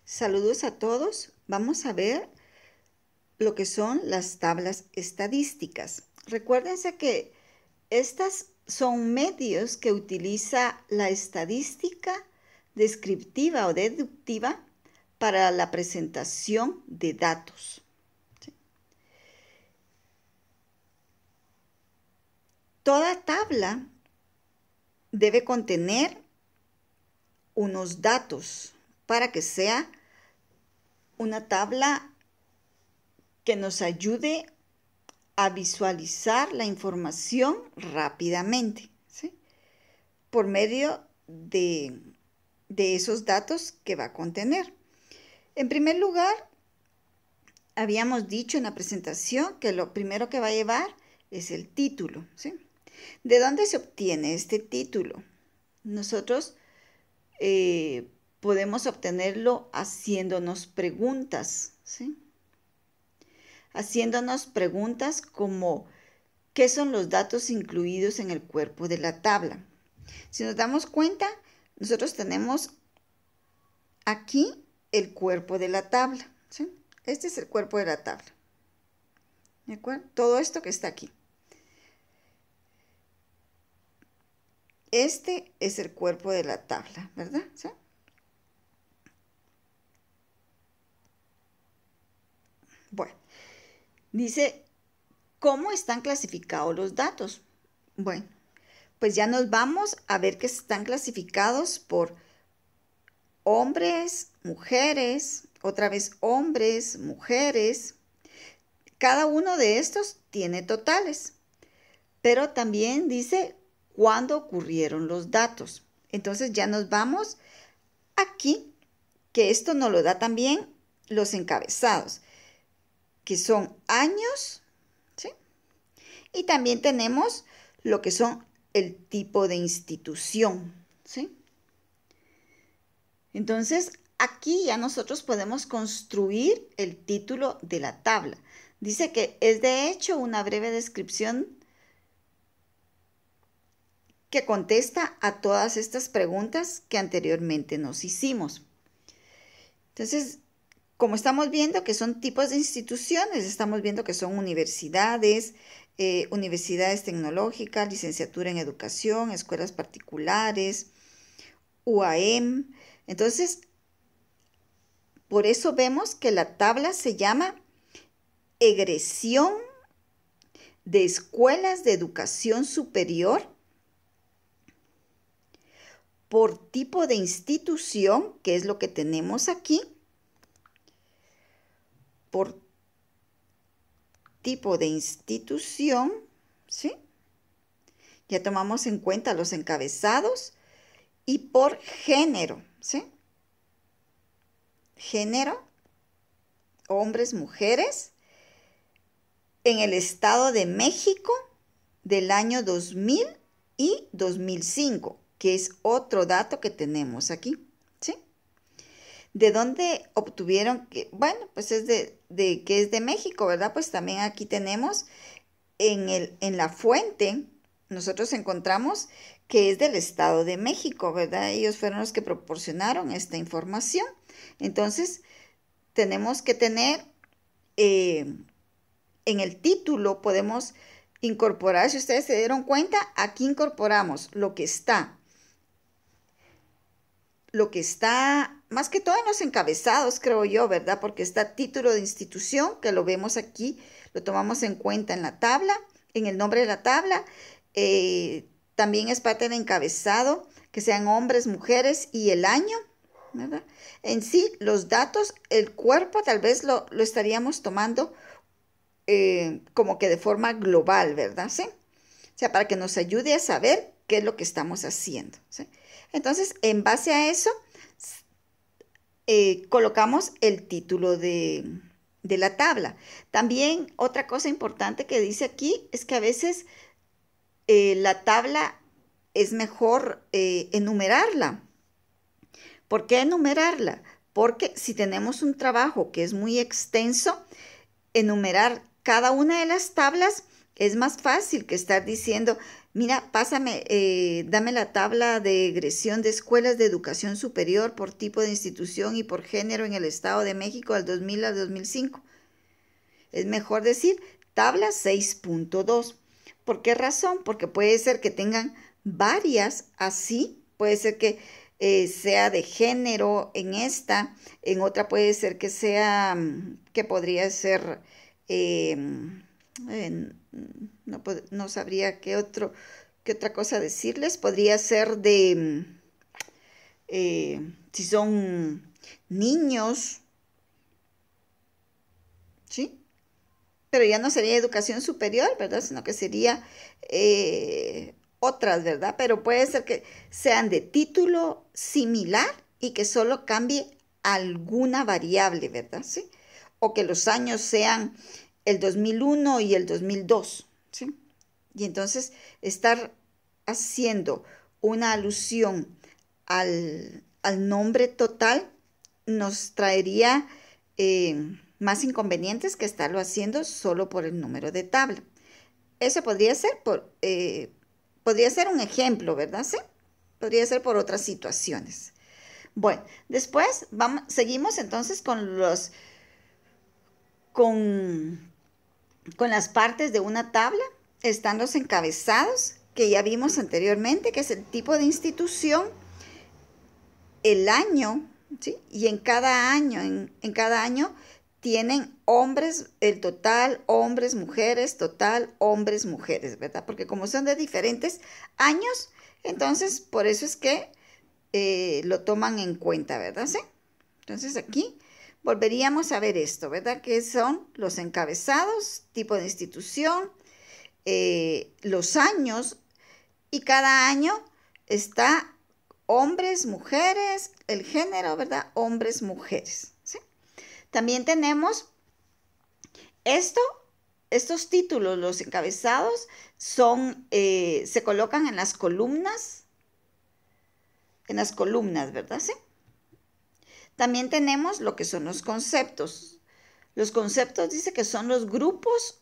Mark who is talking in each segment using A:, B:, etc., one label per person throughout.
A: Saludos a todos. Vamos a ver lo que son las tablas estadísticas. Recuérdense que estas son medios que utiliza la estadística descriptiva o deductiva para la presentación de datos. Toda tabla debe contener unos datos para que sea una tabla que nos ayude a visualizar la información rápidamente, ¿sí? Por medio de esos datos que va a contener. En primer lugar, habíamos dicho en la presentación que lo primero que va a llevar es el título, ¿sí? ¿De dónde se obtiene este título? Nosotros podemos obtenerlo haciéndonos preguntas, ¿sí? Haciéndonos preguntas como ¿qué son los datos incluidos en el cuerpo de la tabla? Si nos damos cuenta, nosotros tenemos aquí el cuerpo de la tabla, ¿sí? Este es el cuerpo de la tabla, ¿de acuerdo? Todo esto que está aquí. Este es el cuerpo de la tabla, ¿verdad? ¿Sí? Bueno, dice, ¿cómo están clasificados los datos? Bueno, pues ya nos vamos a ver que están clasificados por hombres, mujeres, otra vez hombres, mujeres. Cada uno de estos tiene totales, pero también dice cuándo ocurrieron los datos. Entonces ya nos vamos aquí, que esto nos lo da también los encabezados, que son años, ¿sí? Y también tenemos lo que son el tipo de institución, ¿sí? Entonces, aquí ya nosotros podemos construir el título de la tabla. Dice que es de hecho una breve descripción que contesta a todas estas preguntas que anteriormente nos hicimos. Entonces, como estamos viendo que son tipos de instituciones, estamos viendo que son universidades, universidades tecnológicas, licenciatura en educación, escuelas particulares, UAM. Entonces, por eso vemos que la tabla se llama egresión de escuelas de educación superior por tipo de institución, que es lo que tenemos aquí, por tipo de institución, ¿sí? Ya tomamos en cuenta los encabezados y por género, ¿sí? Género, hombres, mujeres, en el Estado de México del año 2000 y 2005, que es otro dato que tenemos aquí, ¿sí? ¿De dónde obtuvieron? Bueno, pues es de que es de México, ¿verdad? Pues también aquí tenemos en la fuente, nosotros encontramos que es del Estado de México, ¿verdad? Ellos fueron los que proporcionaron esta información. Entonces, tenemos que tener en el título, podemos incorporar, si ustedes se dieron cuenta, aquí incorporamos lo que está más que todo en los encabezados, creo yo, ¿verdad? Porque está título de institución, que lo vemos aquí, lo tomamos en cuenta en la tabla, en el nombre de la tabla. También es parte del encabezado, que sean hombres, mujeres y el año, ¿verdad? En sí, los datos, el cuerpo tal vez lo estaríamos tomando como que de forma global, ¿verdad? ¿Sí? O sea, para que nos ayude a saber qué es lo que estamos haciendo, ¿sí? Entonces, en base a eso, colocamos el título de la tabla. También otra cosa importante que dice aquí es que a veces la tabla es mejor enumerarla. ¿Por qué enumerarla? Porque si tenemos un trabajo que es muy extenso, enumerar cada una de las tablas es más fácil que estar diciendo Mira, pásame, dame la tabla de egresión de escuelas de educación superior por tipo de institución y por género en el Estado de México del 2000 al 2005. Es mejor decir tabla 6.2. ¿Por qué razón? Porque puede ser que tengan varias así, puede ser que sea de género en esta, en otra puede ser que sea, que podría ser, eh, no sabría qué otra cosa decirles, podría ser de, si son niños, ¿sí? Pero ya no sería educación superior, ¿verdad? Sino que sería otras, ¿verdad? Pero puede ser que sean de título similar y que solo cambie alguna variable, ¿verdad? ¿Sí? O que los años sean el 2001 y el 2002, ¿sí? Y entonces estar haciendo una alusión al nombre total nos traería más inconvenientes que estarlo haciendo solo por el número de tabla. Eso podría ser un ejemplo, ¿verdad? ¿Sí? Podría ser por otras situaciones. Bueno, después seguimos entonces con, con las partes de una tabla. Están los encabezados que ya vimos anteriormente, que es el tipo de institución, el año, ¿sí? Y en cada año, en cada año tienen hombres, el total, hombres, mujeres, total, hombres, mujeres, ¿verdad? Porque como son de diferentes años, entonces por eso es que lo toman en cuenta, ¿verdad? ¿Sí? Entonces aquí volveríamos a ver esto, ¿verdad? Que son los encabezados, tipo de institución, los años, y cada año está hombres, mujeres, el género, ¿verdad? Hombres, mujeres, ¿sí? También tenemos estos títulos, los encabezados, se colocan en las columnas, ¿verdad? ¿Sí? También tenemos lo que son los conceptos. Los conceptos dice que son los grupos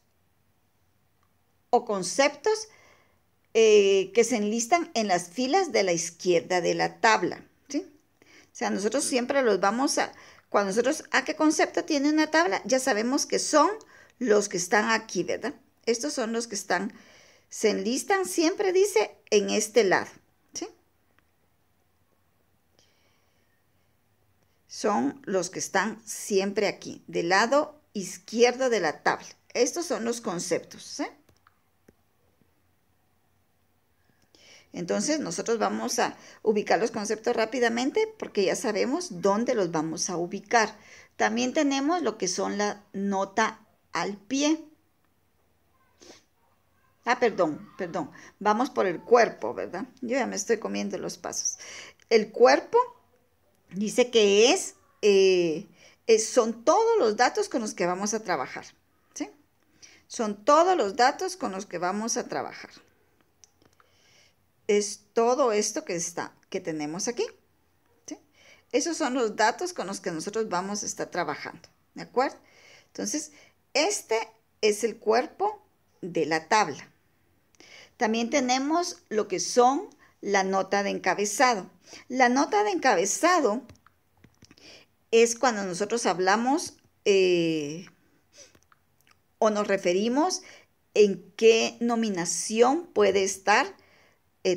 A: o conceptos que se enlistan en las filas de la izquierda de la tabla, ¿sí? O sea, nosotros siempre los vamos a, cuando nosotros, ¿a qué concepto tiene una tabla? Ya sabemos que son los que están aquí, ¿verdad? Estos son los que están, se enlistan, siempre dice, en este lado, ¿sí? Son los que están siempre aquí, del lado izquierdo de la tabla. Estos son los conceptos, ¿sí? Entonces nosotros vamos a ubicar los conceptos rápidamente porque ya sabemos dónde los vamos a ubicar. También tenemos lo que son la nota al pie. Perdón. Vamos por el cuerpo, ¿verdad? Yo ya me estoy comiendo los pasos. El cuerpo dice que son todos los datos con los que vamos a trabajar, ¿sí? Son todos los datos con los que vamos a trabajar. Es todo esto que tenemos aquí, ¿sí? Esos son los datos con los que nosotros vamos a estar trabajando, ¿de acuerdo? Entonces, este es el cuerpo de la tabla. También tenemos lo que son la nota de encabezado. La nota de encabezado es cuando nosotros hablamos o nos referimos en qué nominación puede estar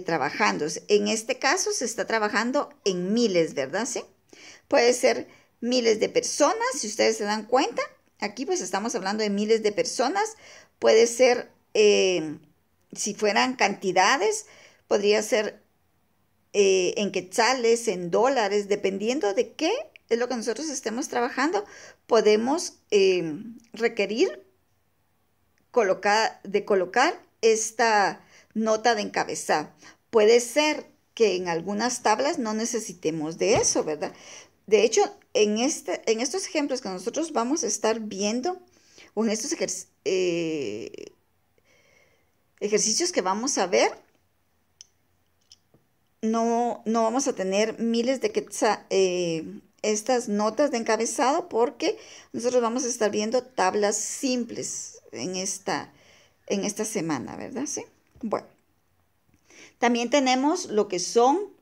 A: trabajando. En este caso se está trabajando en miles, ¿verdad? ¿Sí? Puede ser miles de personas, si ustedes se dan cuenta. Aquí pues estamos hablando de miles de personas. Puede ser, si fueran cantidades, podría ser en quetzales, en dólares, dependiendo de qué es lo que nosotros estemos trabajando, podemos requerir colocar esta nota de encabezado. Puede ser que en algunas tablas no necesitemos de eso, ¿verdad? De hecho, en estos ejemplos que nosotros vamos a estar viendo, o en estos ejercicios que vamos a ver, no vamos a tener miles de estas notas de encabezado porque nosotros vamos a estar viendo tablas simples en esta semana, ¿verdad? Sí. Bueno, También tenemos lo que son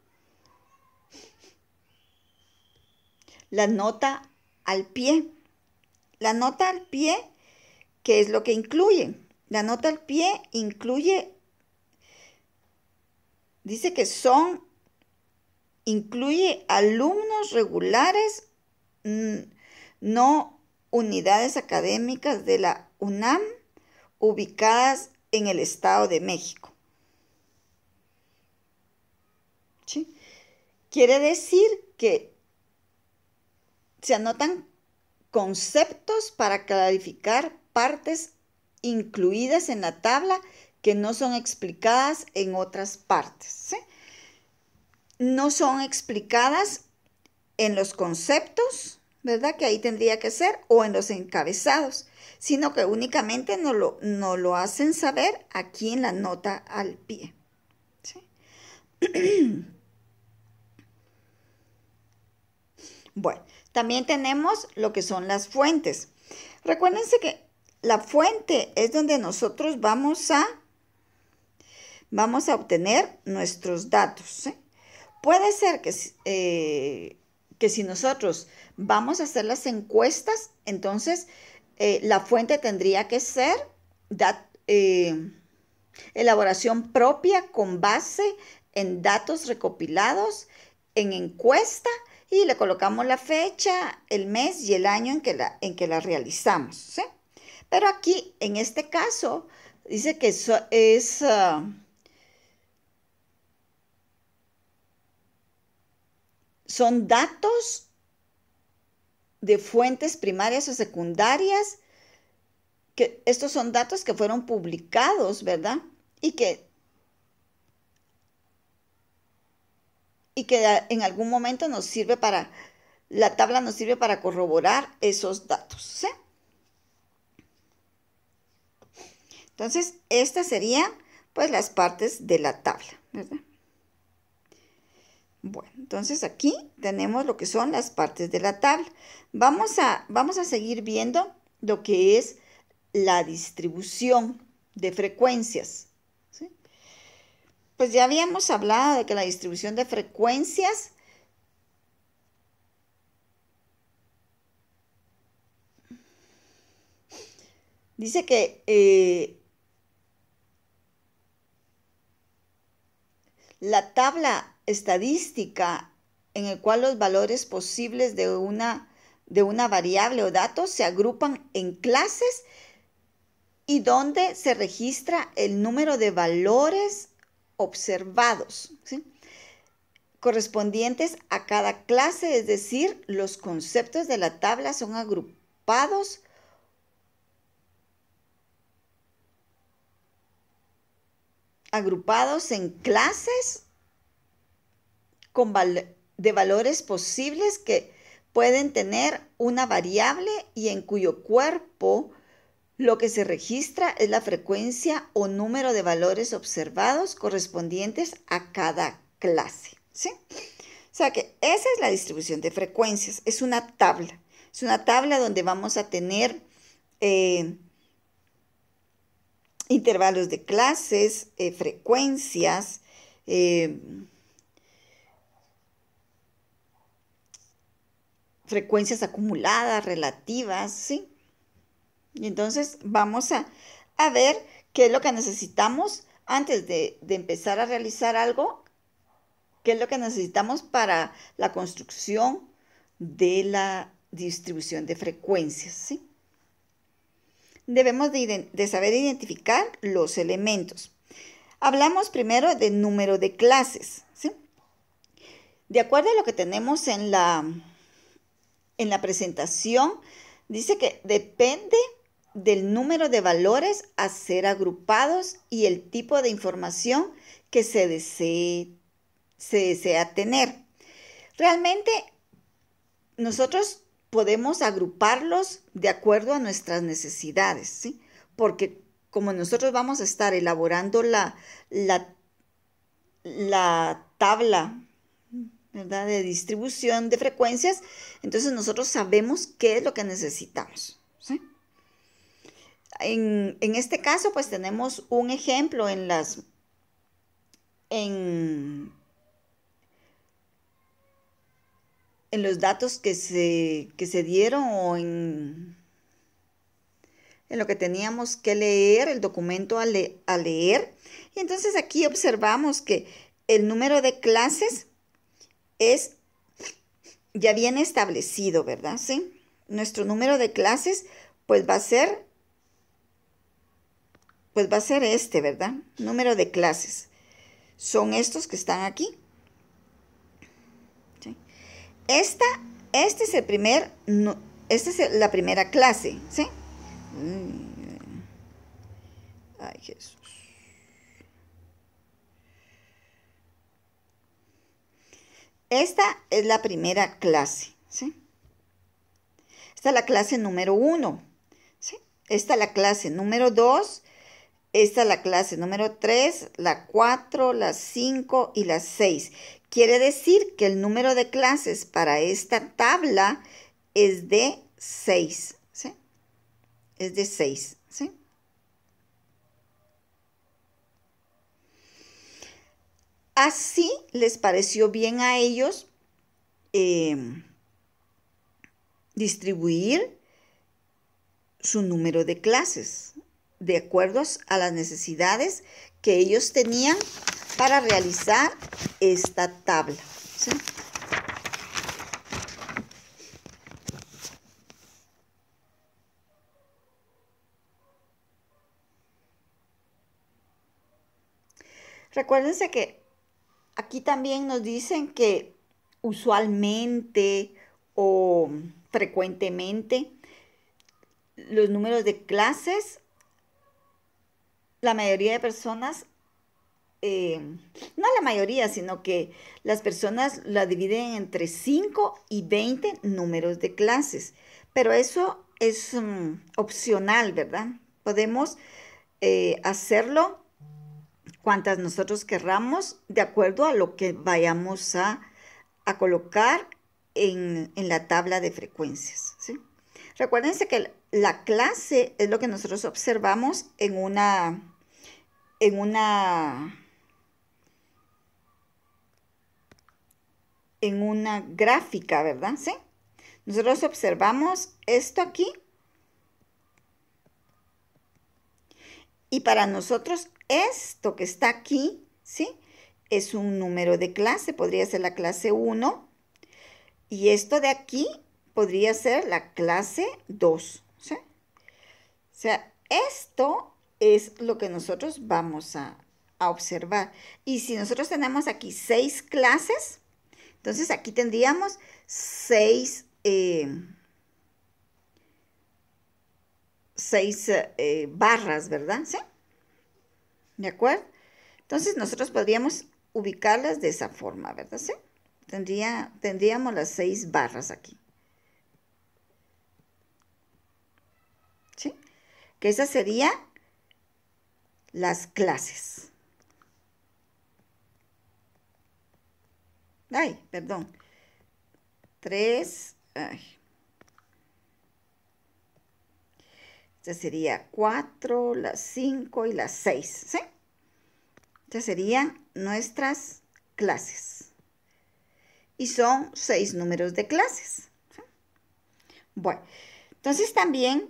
A: la nota al pie. La nota al pie, ¿qué es lo que incluye? La nota al pie incluye, dice que incluye alumnos regulares, no unidades académicas de la UNAM ubicadas en el Estado de México. ¿Sí? Quiere decir que se anotan conceptos para clarificar partes incluidas en la tabla que no son explicadas en otras partes. ¿Sí? No son explicadas en los conceptos, ¿verdad? Que ahí tendría que ser, o en los encabezados, sino que únicamente nos lo hacen saber aquí en la nota al pie. ¿Sí? Bueno, también tenemos lo que son las fuentes. Recuérdense que la fuente es donde nosotros vamos a obtener nuestros datos. ¿Sí? Puede ser que si nosotros vamos a hacer las encuestas, entonces la fuente tendría que ser elaboración propia con base en datos recopilados en encuesta y le colocamos la fecha, el mes y el año en que la realizamos. ¿Sí? Pero aquí, en este caso, dice que son datos de fuentes primarias o secundarias, que estos son datos que fueron publicados, ¿verdad? Y que en algún momento la tabla nos sirve para corroborar esos datos. ¿Sí? Entonces, estas serían pues las partes de la tabla, ¿verdad? Bueno, entonces aquí tenemos lo que son las partes de la tabla. Vamos a seguir viendo lo que es la distribución de frecuencias. ¿Sí? Pues ya habíamos hablado de que la distribución de frecuencias dice que la tabla estadística en el cual los valores posibles de una variable o dato se agrupan en clases y donde se registra el número de valores observados, ¿sí? Correspondientes a cada clase, es decir, los conceptos de la tabla son agrupados en clases de valores posibles que pueden tener una variable y en cuyo cuerpo lo que se registra es la frecuencia o número de valores observados correspondientes a cada clase. ¿Sí? O sea que esa es la distribución de frecuencias. Es una tabla. Es una tabla donde vamos a tener intervalos de clases, frecuencias, frecuencias acumuladas, relativas, ¿sí? Y entonces vamos a ver qué es lo que necesitamos antes de empezar a realizar algo, qué es lo que necesitamos para la construcción de la distribución de frecuencias, ¿sí? Debemos de saber identificar los elementos. Hablamos primero del número de clases, ¿sí? De acuerdo a lo que tenemos en la presentación, dice que depende del número de valores a ser agrupados y el tipo de información que se desea tener. Realmente nosotros podemos agruparlos de acuerdo a nuestras necesidades, ¿sí? Porque como nosotros vamos a estar elaborando la tabla, ¿verdad?, de distribución de frecuencias, entonces nosotros sabemos qué es lo que necesitamos, ¿sí? En este caso, pues tenemos un ejemplo en en los datos que se dieron o en lo que teníamos que leer, el documento a leer. Y entonces aquí observamos que el número de clases ya viene establecido, ¿verdad? ¿Sí? Nuestro número de clases pues va a ser este, ¿verdad? Número de clases. Son estos que están aquí. ¿Sí? Esta es la primera clase, ¿sí? Ay, Jesús. Esta es la primera clase, ¿sí? Esta es la clase número 1, ¿sí? Esta es la clase número 2, esta es la clase número 3, la 4, la 5 y la 6. Quiere decir que el número de clases para esta tabla es de 6, ¿sí? Es de 6, ¿sí? Así les pareció bien a ellos distribuir su número de clases de acuerdo a las necesidades que ellos tenían para realizar esta tabla, ¿sí? Recuérdense que aquí también nos dicen que usualmente o frecuentemente los números de clases, la mayoría de personas, no la mayoría, sino que las personas la dividen entre 5 y 20 números de clases. Pero eso es opcional, ¿verdad? Podemos hacerlo cuantas nosotros querramos, de acuerdo a lo que vayamos a colocar en la tabla de frecuencias, ¿sí? Recuérdense que la clase es lo que nosotros observamos en una gráfica, ¿verdad? ¿Sí? Nosotros observamos esto aquí y para nosotros esto que está aquí, ¿sí? Es un número de clase, podría ser la clase 1 y esto de aquí podría ser la clase 2, ¿sí? O sea, esto es lo que nosotros vamos a observar. Y si nosotros tenemos aquí 6 clases, entonces aquí tendríamos 6 barras, ¿verdad? ¿Sí? ¿De acuerdo? Entonces nosotros podríamos ubicarlas de esa forma, ¿verdad? ¿Sí? Tendríamos las 6 barras aquí. ¿Sí? Que esas serían las clases. Ay, perdón. 3. Esta sería 4, la 5 y la 6. ¿Sí? Estas serían nuestras clases. Y son 6 números de clases. ¿Sí? Bueno, entonces también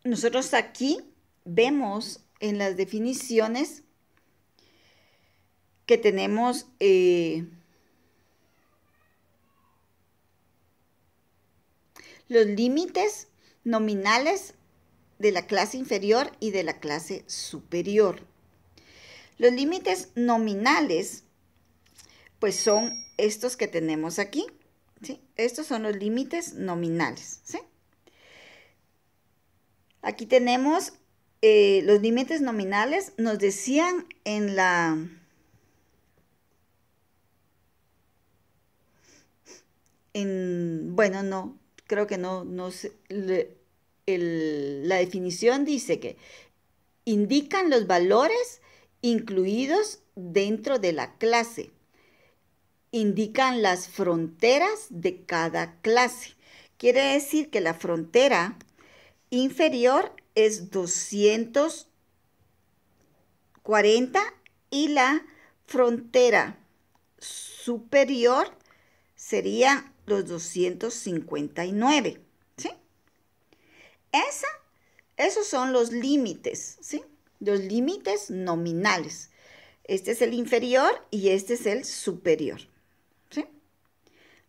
A: nosotros aquí vemos en las definiciones que tenemos los límites nominales de la clase inferior y de la clase superior. Los límites nominales, pues son estos que tenemos aquí, ¿sí? Estos son los límites nominales, ¿sí? Aquí tenemos los límites nominales, nos decían en la... bueno, no, creo que no sé, la definición dice que indican los valores incluidos dentro de la clase. Indican las fronteras de cada clase. Quiere decir que la frontera inferior es 240 y la frontera superior serían los 259, ¿sí? Esos son los límites, ¿sí? Los límites nominales. Este es el inferior y este es el superior, ¿sí?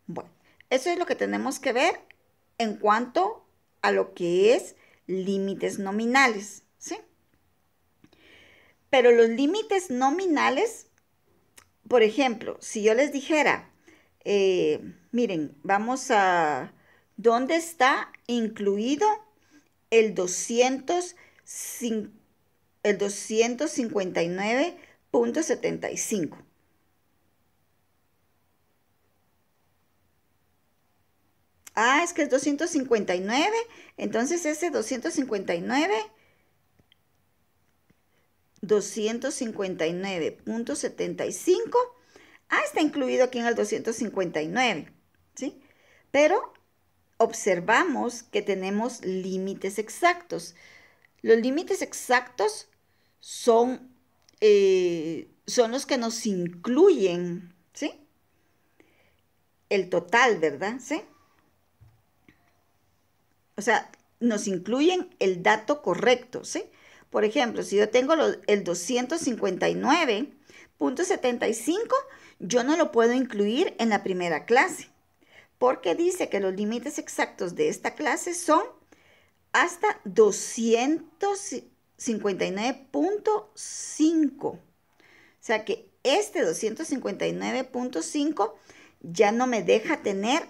A: Bueno, eso es lo que tenemos que ver en cuanto a lo que es límites nominales, ¿sí? Pero los límites nominales, por ejemplo, si yo les dijera, miren, vamos a, ¿dónde está incluido el 259.75? Ah, es que es 259, entonces ese 259.75, está incluido aquí en el 259, ¿sí? Pero observamos que tenemos límites exactos. Los límites exactos son los que nos incluyen, ¿sí? El total, ¿verdad? ¿Sí? O sea, nos incluyen el dato correcto, ¿sí? Por ejemplo, si yo tengo el 259.75, yo no lo puedo incluir en la primera clase, porque dice que los límites exactos de esta clase son hasta 259.5. O sea que este 259.5 ya no me deja tener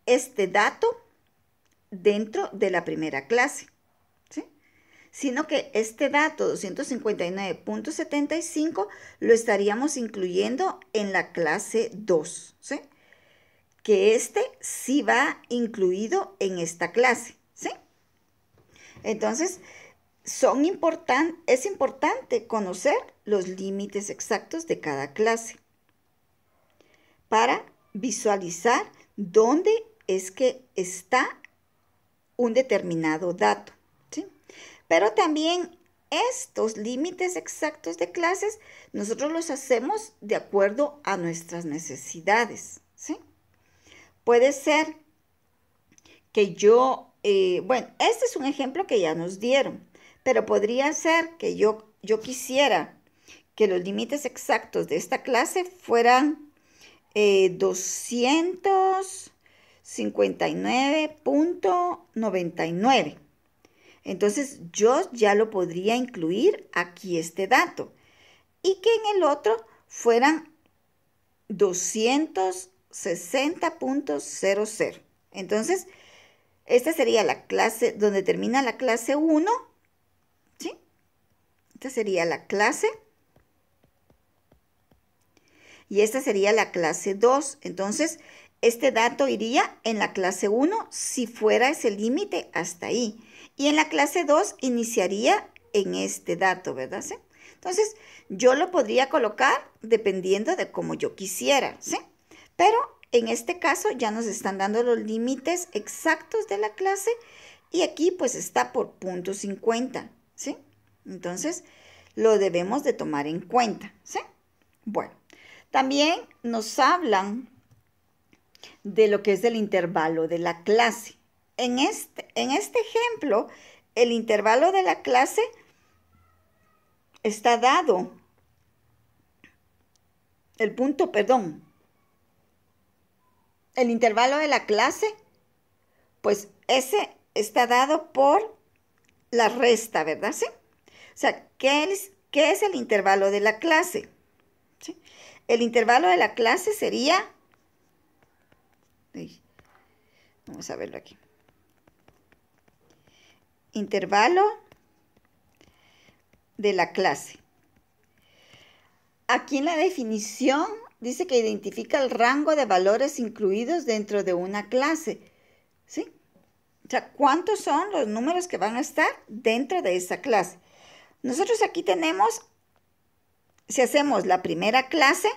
A: este dato dentro de la primera clase, ¿sí? Sino que este dato 259.75 lo estaríamos incluyendo en la clase 2, ¿sí? Que este sí va incluido en esta clase, ¿sí? Entonces, es importante conocer los límites exactos de cada clase para visualizar dónde es que está un determinado dato, ¿sí? Pero también estos límites exactos de clases nosotros los hacemos de acuerdo a nuestras necesidades, ¿sí? Puede ser que bueno, este es un ejemplo que ya nos dieron, pero podría ser que yo quisiera que los límites exactos de esta clase fueran 259.99. Entonces yo ya lo podría incluir aquí este dato y que en el otro fueran 260.00. Entonces, esta sería la clase donde termina la clase 1, ¿sí? Esta sería la clase y esta sería la clase 2. Entonces, este dato iría en la clase 1 si fuera ese límite hasta ahí. Y en la clase 2 iniciaría en este dato, ¿verdad? ¿Sí? Entonces, yo lo podría colocar dependiendo de cómo yo quisiera, ¿sí? Pero en este caso ya nos están dando los límites exactos de la clase y aquí pues está por punto 50, ¿sí? Entonces, lo debemos de tomar en cuenta, ¿sí? Bueno, también nos hablan de lo que es el intervalo de la clase. En este ejemplo, el intervalo de la clase está dado, el intervalo de la clase, pues ese está dado por la resta, ¿verdad? ¿Sí? O sea, ¿qué es el intervalo de la clase? ¿Sí? El intervalo de la clase sería, vamos a verlo aquí, intervalo de la clase. Aquí en la definición dice que identifica el rango de valores incluidos dentro de una clase, ¿sí? O sea, ¿cuántos son los números que van a estar dentro de esa clase? Nosotros aquí tenemos, si hacemos la primera clase,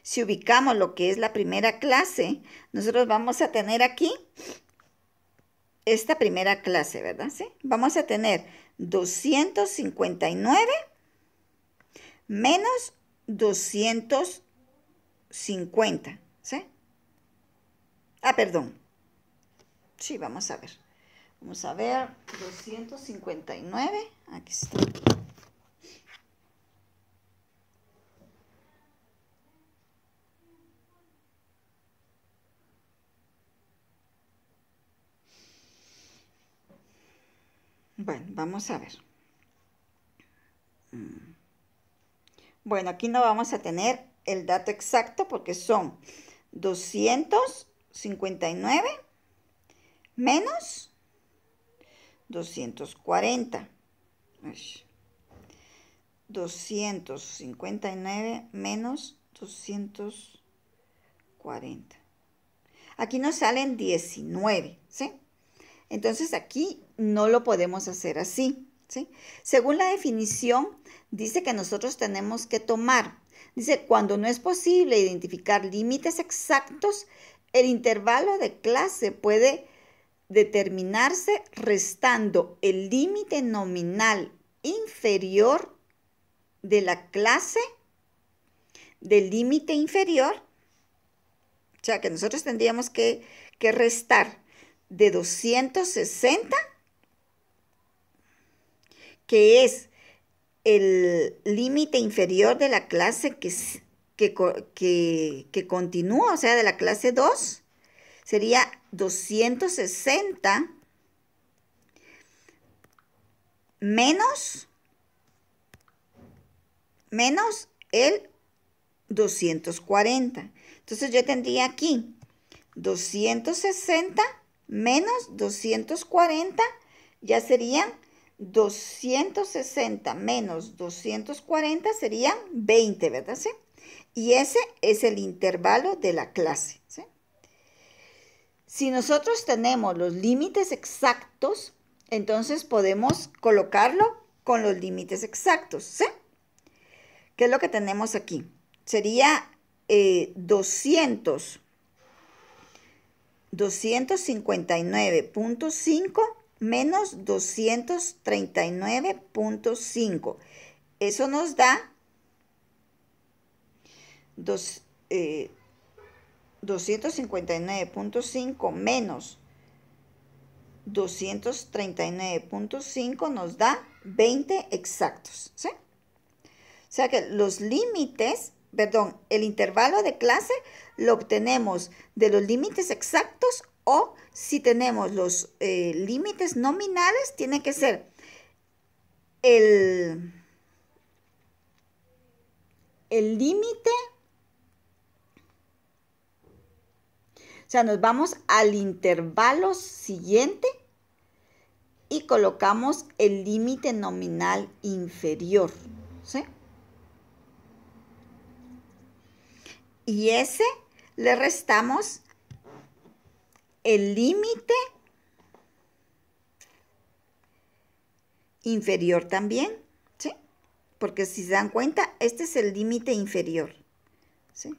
A: si ubicamos lo que es la primera clase, nosotros vamos a tener aquí esta primera clase, ¿verdad? ¿Sí? Vamos a tener 259 menos 250, ¿sí? Perdón. Sí, vamos a ver. Vamos a ver, 259, aquí está. Bueno, vamos a ver. Bueno, aquí no vamos a tener el dato exacto porque son 259 menos 240. 259 menos 240. Aquí nos salen 19, ¿sí? Entonces aquí no lo podemos hacer así, ¿sí? Según la definición, dice que nosotros tenemos que tomar, dice, cuando no es posible identificar límites exactos, el intervalo de clase puede determinarse restando el límite nominal inferior de la clase del límite inferior. O sea que nosotros tendríamos que restar de 260, que es el límite inferior de la clase que continúa, o sea, de la clase 2, sería 260 menos el 240. Entonces yo tendría aquí 260 menos 240, ya serían 260 menos 240 serían 20, ¿verdad? ¿Sí? Y ese es el intervalo de la clase, ¿sí? Si nosotros tenemos los límites exactos, entonces podemos colocarlo con los límites exactos, ¿sí? ¿Qué es lo que tenemos aquí? Sería 259.5 menos 239.5. Eso nos da 259.5 menos 239.5 nos da 20 exactos, ¿sí? O sea que los límites, perdón, el intervalo de clase lo obtenemos de los límites exactos, o si tenemos los límites nominales, tiene que ser el límite, o sea, nos vamos al intervalo siguiente y colocamos el límite nominal inferior, ¿sí? Y ese le restamos el límite inferior también, ¿sí? Porque si se dan cuenta, este es el límite inferior, ¿sí?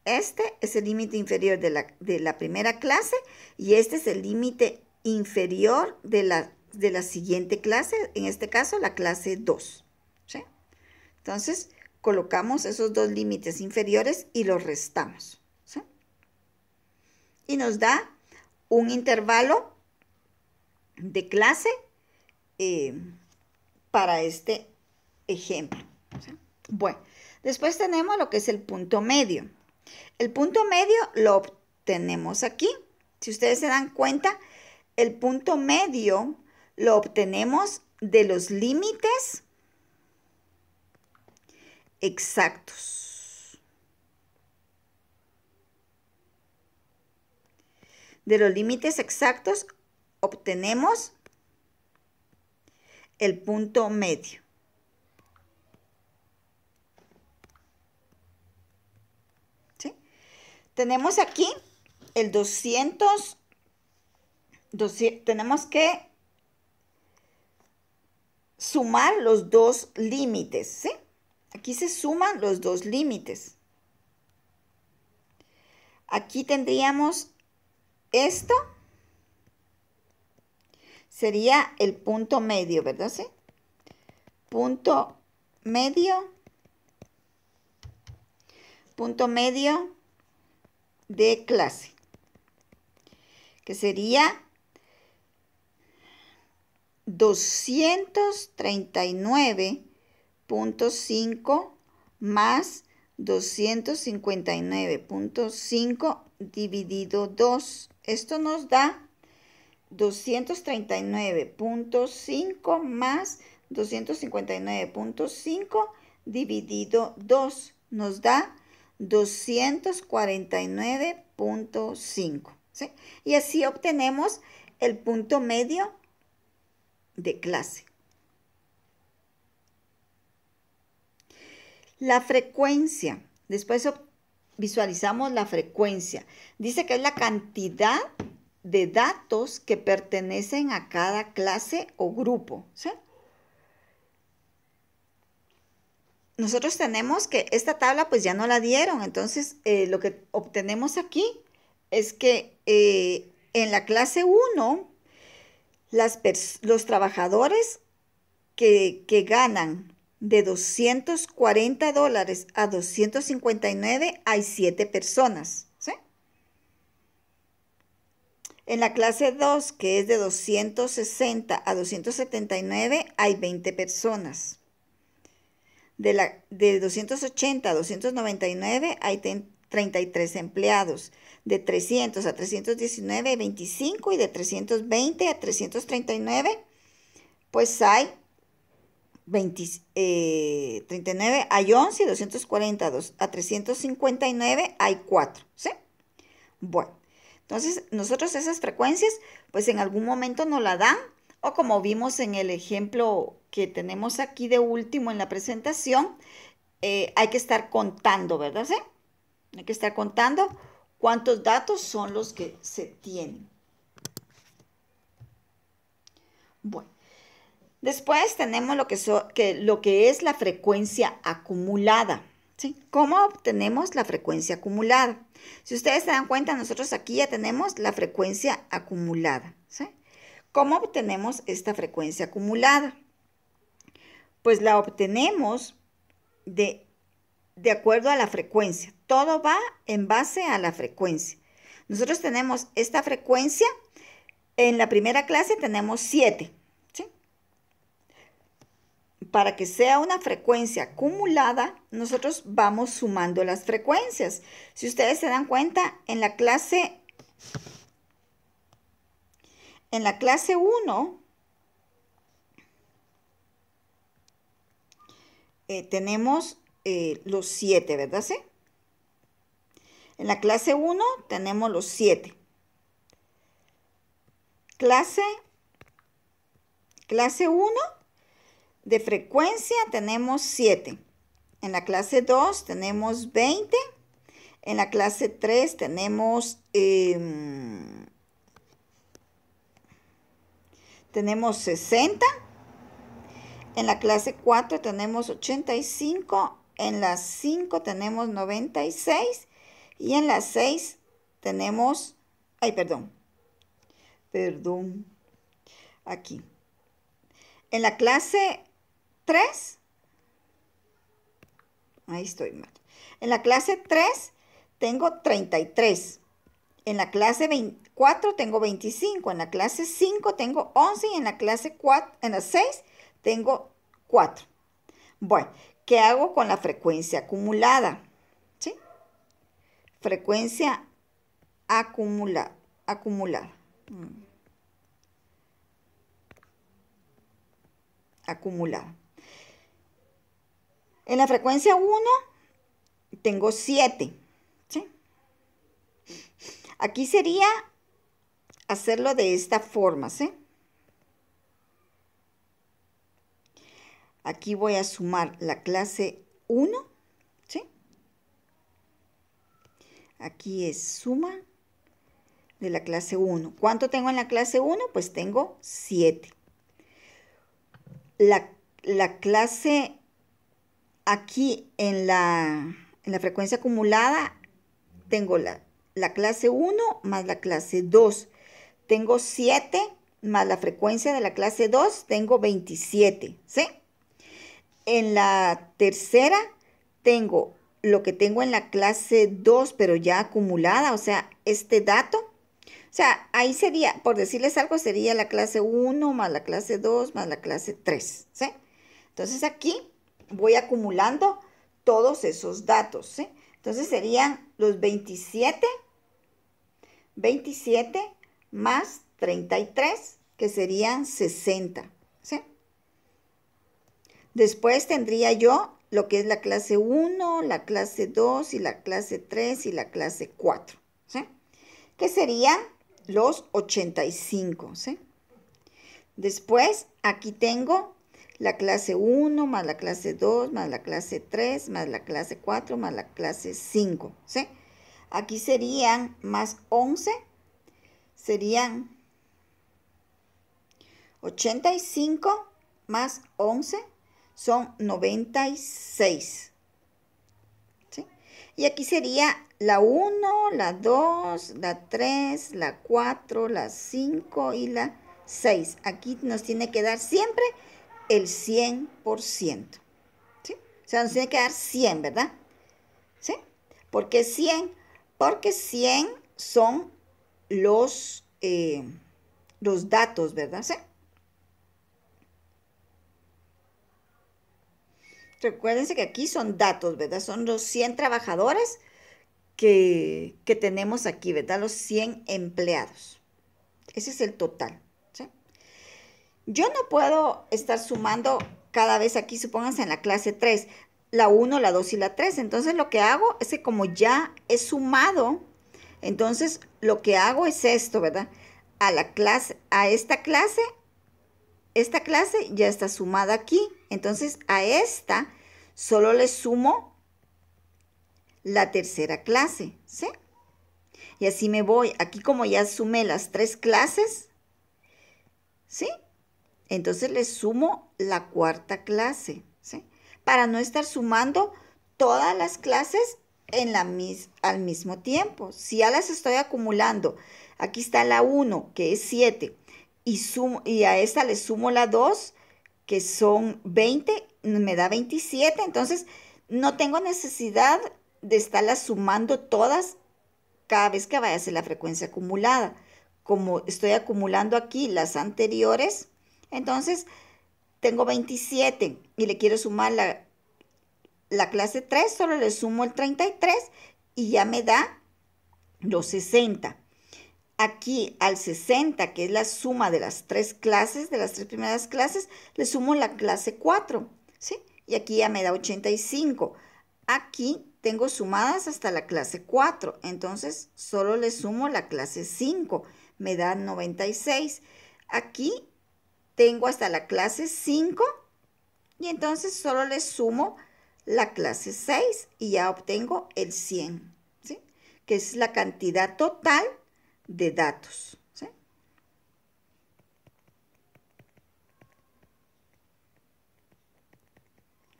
A: Este es el límite inferior de la primera clase y este es el límite inferior de la siguiente clase, en este caso la clase 2, ¿sí? Entonces, colocamos esos dos límites inferiores y los restamos, ¿sí? Y nos da un intervalo de clase para este ejemplo, ¿sí? Bueno, después tenemos lo que es el punto medio. El punto medio lo obtenemos aquí. Si ustedes se dan cuenta, el punto medio lo obtenemos de los límites exactos. De los límites exactos obtenemos el punto medio. ¿Sí? Tenemos aquí el 200, tenemos que sumar los dos límites, ¿sí? Aquí se suman los dos límites. Aquí tendríamos esto, sería el punto medio, ¿verdad? ¿Sí? Punto medio punto medio de clase, que sería 239.5 más 259.5 dividido 2. Esto nos da 239.5 más 259.5 dividido 2. Nos da 249.5. ¿Sí? Y así obtenemos el punto medio de clase. La frecuencia. Después visualizamos la frecuencia. Dice que es la cantidad de datos que pertenecen a cada clase o grupo. ¿Sí? Nosotros tenemos que esta tabla pues ya no la dieron. Entonces lo que obtenemos aquí es que en la clase 1 los trabajadores que ganan de $240 a 259 hay 7 personas. ¿Sí? En la clase 2, que es de 260 a 279, hay 20 personas. De 280 a 299 hay 33 empleados. De 300 a 319 hay 25 y de 320 a 339 pues hay 39 hay 11 y 240 a 359 hay 4. ¿Sí? Bueno, entonces nosotros esas frecuencias pues en algún momento nos la dan, o como vimos en el ejemplo que tenemos aquí de último en la presentación, hay que estar contando, ¿verdad? ¿Sí? Hay que estar contando cuántos datos son los que se tienen. Bueno, después tenemos lo que es la frecuencia acumulada. ¿Sí? ¿Cómo obtenemos la frecuencia acumulada? Si ustedes se dan cuenta, nosotros aquí ya tenemos la frecuencia acumulada. ¿Sí? ¿Cómo obtenemos esta frecuencia acumulada? Pues la obtenemos de acuerdo a la frecuencia. Todo va en base a la frecuencia. Nosotros tenemos esta frecuencia. En la primera clase tenemos 7. ¿Sí? Para que sea una frecuencia acumulada, nosotros vamos sumando las frecuencias. Si ustedes se dan cuenta, en la clase 1 tenemos los 7, ¿verdad? ¿Sí? En la clase 1 tenemos los 7. Clase 1 de frecuencia tenemos 7. En la clase 2 tenemos 20. En la clase 3 tenemos 60. En la clase 4 tenemos 85. En la 5 tenemos 96. Y en la 6 tenemos, aquí. En la clase 3, ahí estoy mal. En la clase 3 tengo 33. En la clase 4 tengo 25. En la clase 5 tengo 11. Y en la clase 4, en la 6 tengo 4. Bueno, ¿qué hago con la frecuencia acumulada? ¿Sí? Frecuencia acumulada. Acumulada. En la frecuencia 1 tengo 7. ¿Sí? Aquí sería hacerlo de esta forma, ¿sí? Aquí voy a sumar la clase 1, ¿sí? Aquí es suma de la clase 1. ¿Cuánto tengo en la clase 1? Pues tengo 7. La clase aquí en la frecuencia acumulada tengo la clase 1 más la clase 2. Tengo 7 más la frecuencia de la clase 2, tengo 27, ¿sí? En la tercera tengo lo que tengo en la clase 2, pero ya acumulada, o sea, este dato. O sea, ahí sería, por decirles algo, sería la clase 1 más la clase 2 más la clase 3, ¿sí? Entonces aquí voy acumulando todos esos datos, ¿sí? Entonces serían los 27 más 33, que serían 60, ¿sí? Después tendría yo lo que es la clase 1, la clase 2 y la clase 3 y la clase 4, ¿sí? Que serían los 85, ¿sí? Después aquí tengo la clase 1 más la clase 2 más la clase 3 más la clase 4 más la clase 5, ¿sí? Aquí serían más 11, serían 85 más 11 son 96, ¿sí? Y aquí sería la 1, la 2, la 3, la 4, la 5 y la 6. Aquí nos tiene que dar siempre el 100%, ¿sí? O sea, nos tiene que dar 100, ¿verdad? ¿Sí? ¿Por qué 100? Porque 100 son los datos, ¿verdad? ¿Sí? Recuérdense que aquí son datos, ¿verdad? Son los 100 trabajadores que tenemos aquí, ¿verdad? Los 100 empleados. Ese es el total, ¿sí? Yo no puedo estar sumando cada vez aquí, supónganse en la clase 3, la 1, la 2 y la 3. Entonces lo que hago es que como ya he sumado, entonces lo que hago es esto, ¿verdad? A esta clase ya está sumada aquí. Entonces a esta solo le sumo la tercera clase, ¿sí? Y así me voy. Aquí como ya sumé las 3 clases, ¿sí? Entonces le sumo la cuarta clase, ¿sí? Para no estar sumando todas las clases al mismo tiempo. Si ya las estoy acumulando, aquí está la 1, que es 7, y a esta le sumo la 2, que son 20, me da 27, entonces no tengo necesidad de estarlas sumando todas cada vez que vaya a hacer la frecuencia acumulada. Como estoy acumulando aquí las anteriores, entonces tengo 27 y le quiero sumar la clase 3, solo le sumo el 33 y ya me da los 60. Aquí al 60, que es la suma de las 3 clases, de las 3 primeras clases, le sumo la clase 4, ¿sí? Y aquí ya me da 85. Aquí tengo sumadas hasta la clase 4, entonces solo le sumo la clase 5, me da 96. Aquí tengo hasta la clase 5 y entonces solo le sumo la clase 6 y ya obtengo el 100, ¿sí? Que es la cantidad total de datos, ¿sí?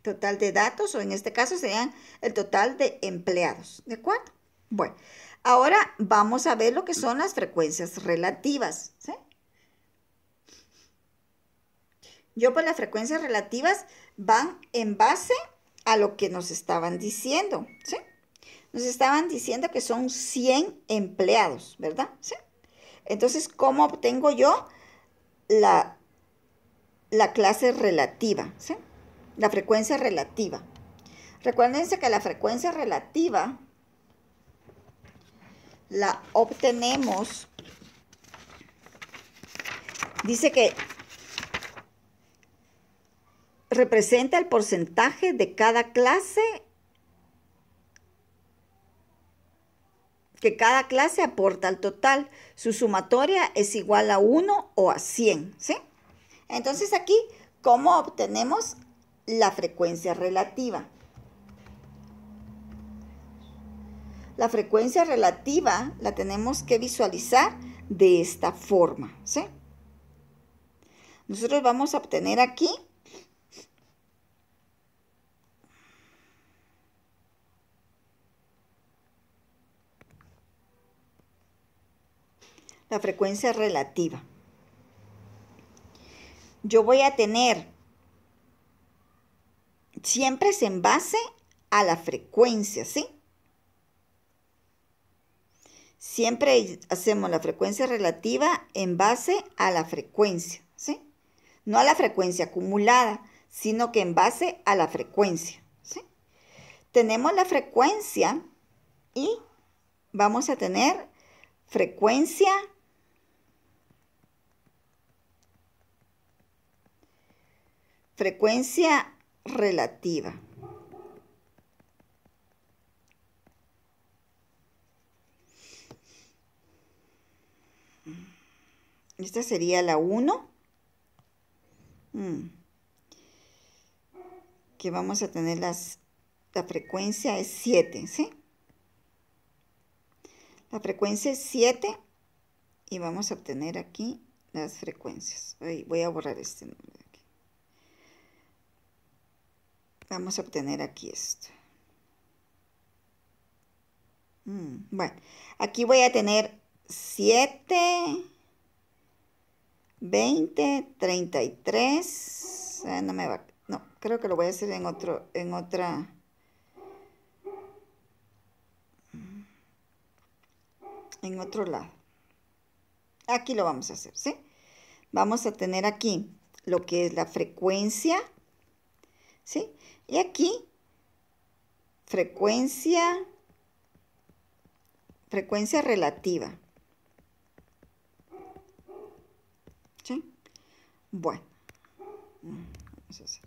A: Total de datos, o en este caso serían el total de empleados, ¿de acuerdo? Bueno, ahora vamos a ver lo que son las frecuencias relativas, ¿sí? Yo pues las frecuencias relativas van en base a lo que nos estaban diciendo, ¿sí? Nos estaban diciendo que son 100 empleados, ¿verdad? ¿Sí? Entonces, ¿cómo obtengo yo la clase relativa? ¿Sí? La frecuencia relativa. Recuérdense que la frecuencia relativa la obtenemos, dice que representa el porcentaje de cada clase que cada clase aporta al total. Su sumatoria es igual a 1 o a 100, ¿sí? Entonces aquí, ¿cómo obtenemos la frecuencia relativa? La frecuencia relativa la tenemos que visualizar de esta forma, ¿sí? Nosotros vamos a obtener aquí la frecuencia relativa. Yo voy a tener, siempre es en base a la frecuencia, ¿sí? Siempre hacemos la frecuencia relativa en base a la frecuencia, ¿sí? No a la frecuencia acumulada, sino que en base a la frecuencia, ¿sí? Tenemos la frecuencia y vamos a tener frecuencia relativa. Esta sería la 1. Que vamos a tener la frecuencia es 7, ¿sí? La frecuencia es 7 y vamos a obtener aquí las frecuencias. Voy a borrar este número de aquí. Vamos a obtener aquí esto. Bueno, aquí voy a tener 7, 20, 33. No me va. No, creo que lo voy a hacer en otra. En otro lado. Aquí lo vamos a hacer, ¿sí? Vamos a tener aquí lo que es la frecuencia, ¿sí? Y aquí frecuencia relativa, ¿sí? Bueno, vamos a hacer.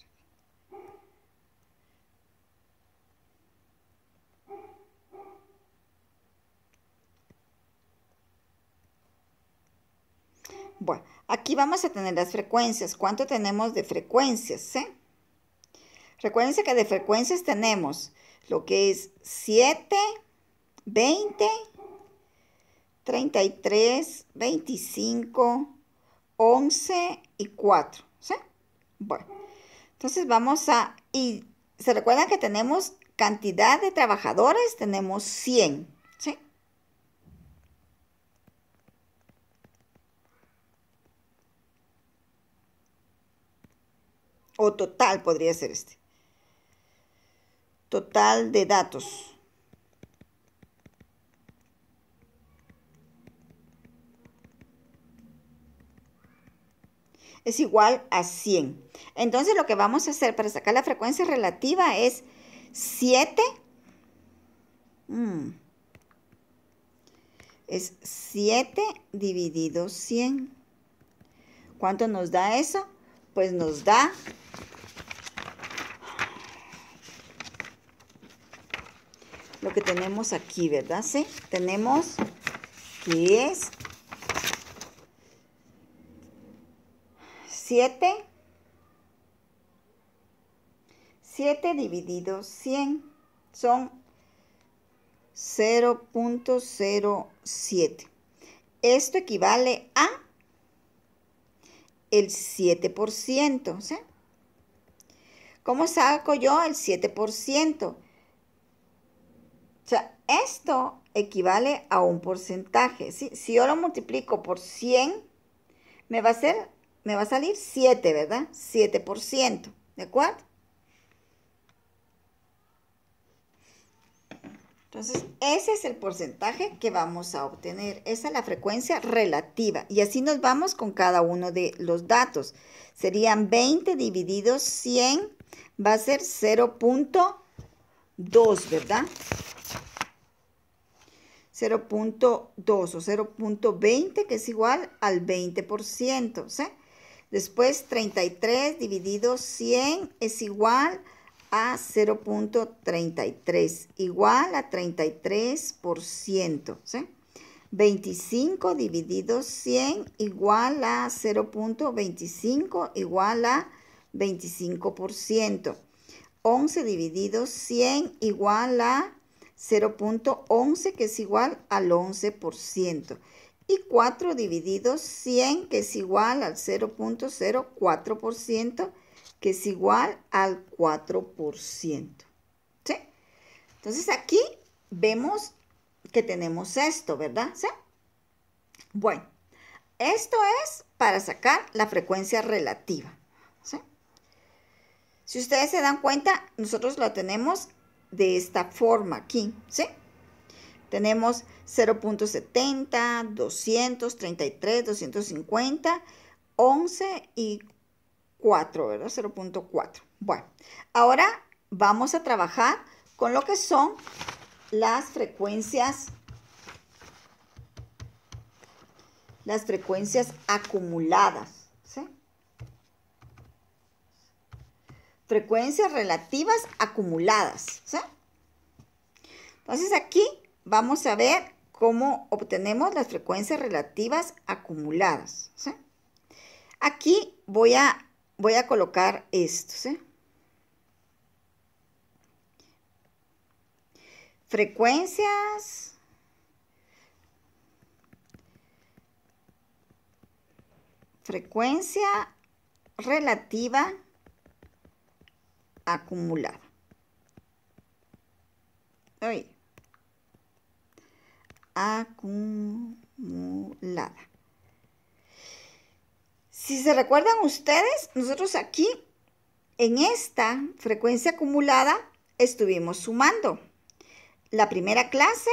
A: Bueno, aquí vamos a tener las frecuencias. ¿Cuánto tenemos de frecuencias? ¿Sí? Recuérdense que de frecuencias tenemos lo que es 7, 20, 33, 25, 11 y 4. ¿Sí? Bueno, entonces vamos a... Y se recuerdan que tenemos cantidad de trabajadores, tenemos 100. ¿Sí? O total podría ser este. Total de datos. Es igual a 100. Entonces lo que vamos a hacer para sacar la frecuencia relativa es 7. Es 7 dividido 100. ¿Cuánto nos da eso? Pues nos da lo que tenemos aquí, ¿verdad? Sí, tenemos que es 7 dividido 100 son 0.07. Esto equivale a el 7%, ¿sí? ¿Cómo saco yo el 7%? O sea, esto equivale a un porcentaje, ¿sí? Si yo lo multiplico por 100, me va a salir 7, ¿verdad? 7%, ¿de acuerdo? Entonces, ese es el porcentaje que vamos a obtener. Esa es la frecuencia relativa. Y así nos vamos con cada uno de los datos. Serían 20 dividido 100, va a ser 0.2, ¿verdad? 0.2 o 0.20, que es igual al 20%, ¿sí? Después 33 dividido 100 es igual a 0.33, igual a 33%, ¿sí? 25 dividido 100 igual a 0.25, igual a 25%. 11 dividido 100 igual a 0.11, que es igual al 11%. Y 4 dividido 100, que es igual al 0.04%, que es igual al 4%. ¿Sí? Entonces aquí vemos que tenemos esto, ¿verdad? ¿Sí? Bueno, esto es para sacar la frecuencia relativa. ¿Sí? Si ustedes se dan cuenta, nosotros lo tenemos de esta forma aquí, ¿sí? Tenemos 0.70, 200, 33, 250, 11 y 4, ¿verdad? 0.4. Bueno, ahora vamos a trabajar con lo que son las frecuencias acumuladas, ¿sí? Frecuencias relativas acumuladas, ¿sí? Entonces aquí vamos a ver cómo obtenemos las frecuencias relativas acumuladas, ¿sí? Aquí voy a colocar esto, ¿sí? Frecuencia relativa acumulada. Oye, acumulada. Si se recuerdan ustedes, nosotros aquí en esta frecuencia acumulada estuvimos sumando. La primera clase,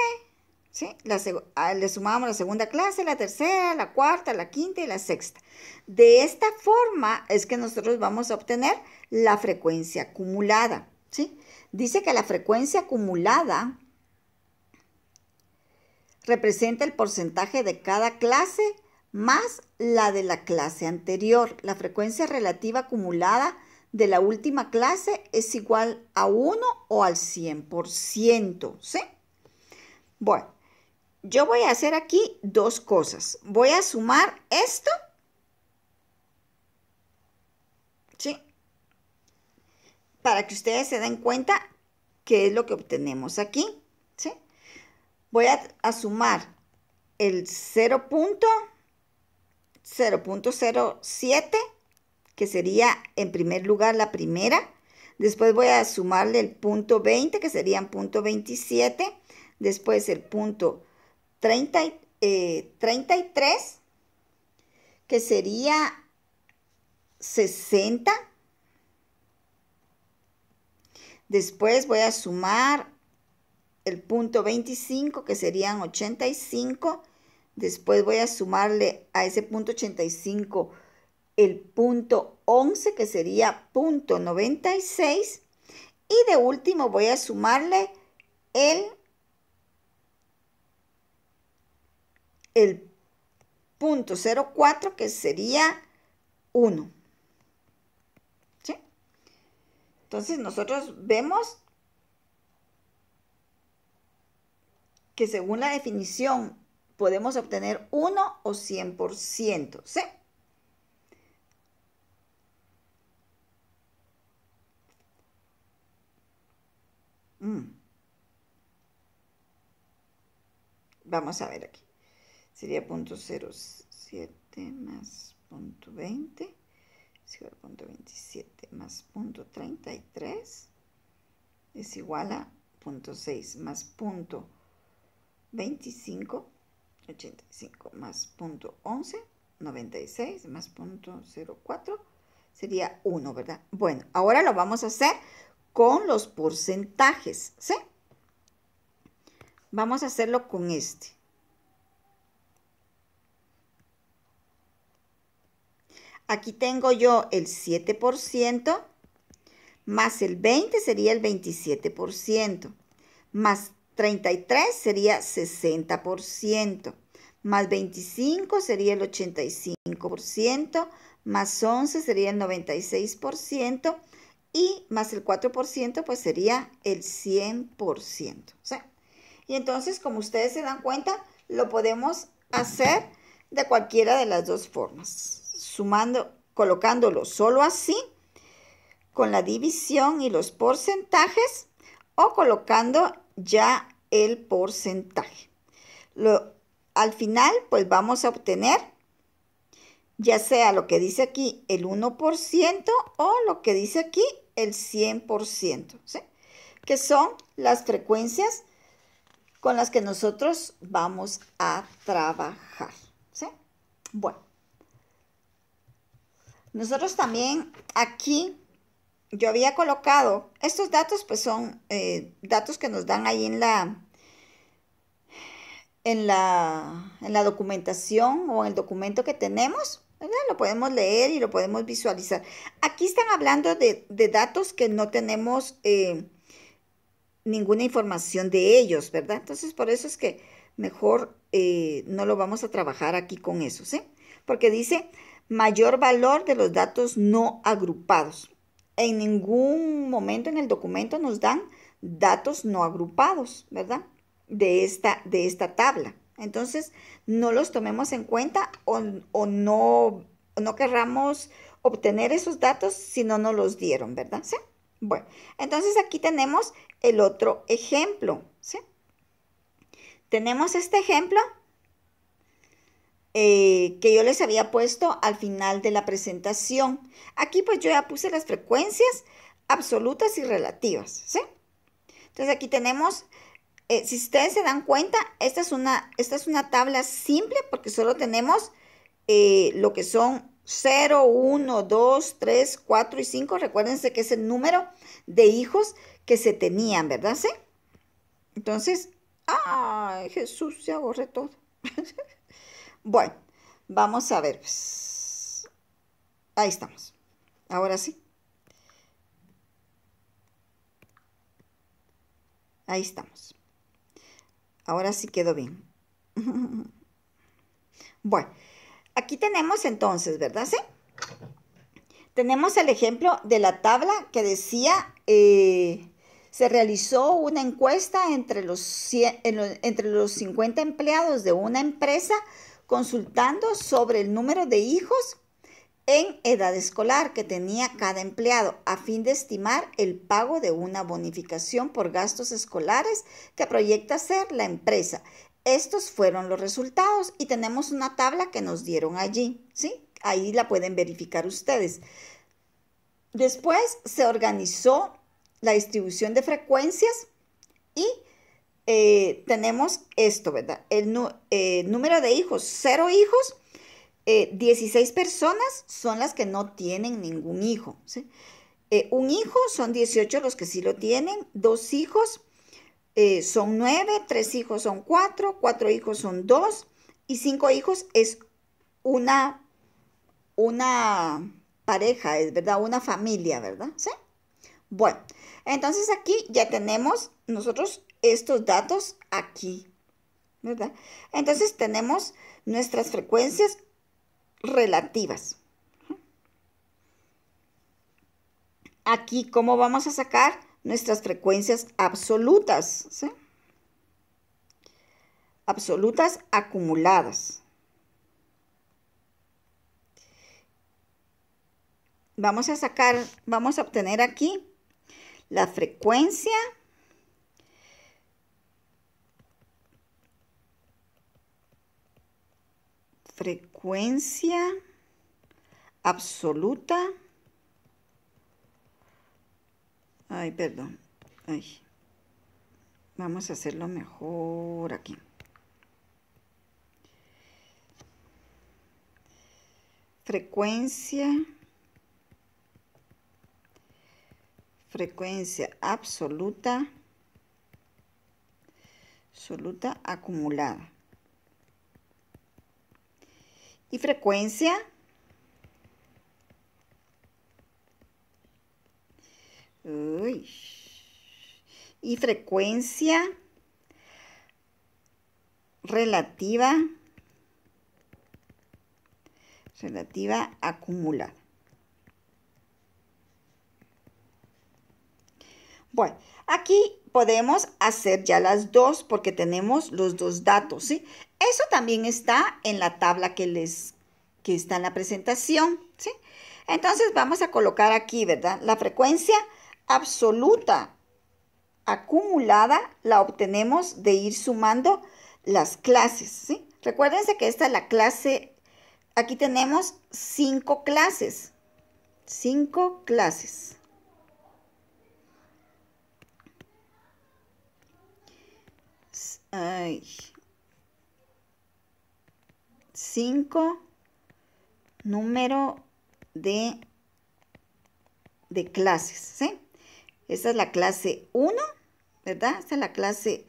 A: ¿sí? Le sumábamos la segunda clase, la tercera, la cuarta, la quinta y la sexta. De esta forma es que nosotros vamos a obtener la frecuencia acumulada, ¿sí? Dice que la frecuencia acumulada representa el porcentaje de cada clase más la de la clase anterior. La frecuencia relativa acumulada de la última clase es igual a 1 o al 100%, ¿sí? Bueno, yo voy a hacer aquí dos cosas. Voy a sumar esto, ¿sí? Para que ustedes se den cuenta qué es lo que obtenemos aquí, ¿sí? Voy a sumar el 0.07, que sería en primer lugar la primera. Después voy a sumarle el punto 20, que serían punto 27. Después el punto 33, que sería 60. Después voy a sumar el punto 25, que serían 85. Después voy a sumarle a ese punto 85 el punto 11, que sería punto 96. Y de último voy a sumarle el punto 04, que sería 1. ¿Sí? Entonces nosotros vemos que según la definición podemos obtener 1 o 100%, ¿sí? Vamos a ver aquí. Sería punto 07 más punto 20, es igual a punto 27 más punto 33, es igual a punto 6 más punto 25, 85 más punto 11, 96 más punto 04, sería 1, ¿verdad? Bueno, ahora lo vamos a hacer con los porcentajes, ¿sí? Vamos a hacerlo con este. Aquí tengo yo el 7%, más el 20 sería el 27%, más 33 sería 60%, más 25 sería el 85%, más 11 sería el 96% y más el 4% pues sería el 100%. ¿Sí? Y entonces, como ustedes se dan cuenta, lo podemos hacer de cualquiera de las dos formas. Sumando, colocándolo solo así, con la división y los porcentajes, o colocando ya el porcentaje. Al final, pues vamos a obtener ya sea lo que dice aquí el 1% o lo que dice aquí el 100%, ¿sí? Que son las frecuencias con las que nosotros vamos a trabajar, ¿sí? Bueno, nosotros también aquí yo había colocado, estos datos pues son datos que nos dan ahí en la documentación o en el documento que tenemos, ¿verdad? Lo podemos leer y lo podemos visualizar. Aquí están hablando de datos que no tenemos ninguna información de ellos, ¿verdad? Entonces, por eso es que mejor no lo vamos a trabajar aquí con eso, ¿sí? Porque dice mayor valor de los datos no agrupados. En ningún momento en el documento nos dan datos no agrupados, ¿verdad? De esta tabla. Entonces, no los tomemos en cuenta o no querramos obtener esos datos si no nos los dieron, ¿verdad? ¿Sí? Bueno, entonces aquí tenemos el otro ejemplo, ¿sí? Tenemos este ejemplo que yo les había puesto al final de la presentación. Aquí pues yo ya puse las frecuencias absolutas y relativas, ¿sí? Entonces aquí tenemos, si ustedes se dan cuenta, esta es una tabla simple porque solo tenemos lo que son 0, 1, 2, 3, 4 y 5. Recuérdense que es el número de hijos que se tenían, ¿verdad? ¿Sí? Entonces, ¡ay, Jesús! Ya borré todo. Bueno, vamos a ver. Pues. Ahí estamos. Ahora sí. Ahí estamos. Ahora sí quedó bien. Bueno, aquí tenemos entonces, ¿verdad? ¿Sí? Tenemos el ejemplo de la tabla que decía, se realizó una encuesta entre los 50 empleados de una empresa consultando sobre el número de hijos en edad escolar que tenía cada empleado a fin de estimar el pago de una bonificación por gastos escolares que proyecta hacer la empresa. Estos fueron los resultados y tenemos una tabla que nos dieron allí, ¿sí? Ahí la pueden verificar ustedes. Después se organizó la distribución de frecuencias y tenemos esto, ¿verdad? El número de hijos, 0 hijos, 16 personas son las que no tienen ningún hijo, ¿sí? Un hijo son 18 los que sí lo tienen, 2 hijos son 9, 3 hijos son 4, 4 hijos son 2 y 5 hijos es una pareja, es verdad, una familia, ¿verdad? ¿Sí? Bueno, entonces aquí ya tenemos nosotros estos datos aquí, ¿verdad? Entonces tenemos nuestras frecuencias relativas. Aquí, ¿cómo vamos a sacar nuestras frecuencias absolutas? ¿Sí? Absolutas acumuladas. Vamos a obtener aquí la frecuencia absoluta. Ay, perdón. Ay. Vamos a hacerlo mejor aquí. Frecuencia absoluta acumulada. Y frecuencia relativa acumulada. Bueno, aquí podemos hacer ya las dos porque tenemos los dos datos, ¿sí? Eso también está en la tabla que está en la presentación, ¿sí? Entonces vamos a colocar aquí, ¿verdad? La frecuencia absoluta acumulada la obtenemos de ir sumando las clases, ¿sí? Recuérdense que esta es la clase, aquí tenemos 5 clases, 5 clases. Ay. 5 número de de clases, ¿sí? Esta es la clase 1, ¿verdad? Esta es la clase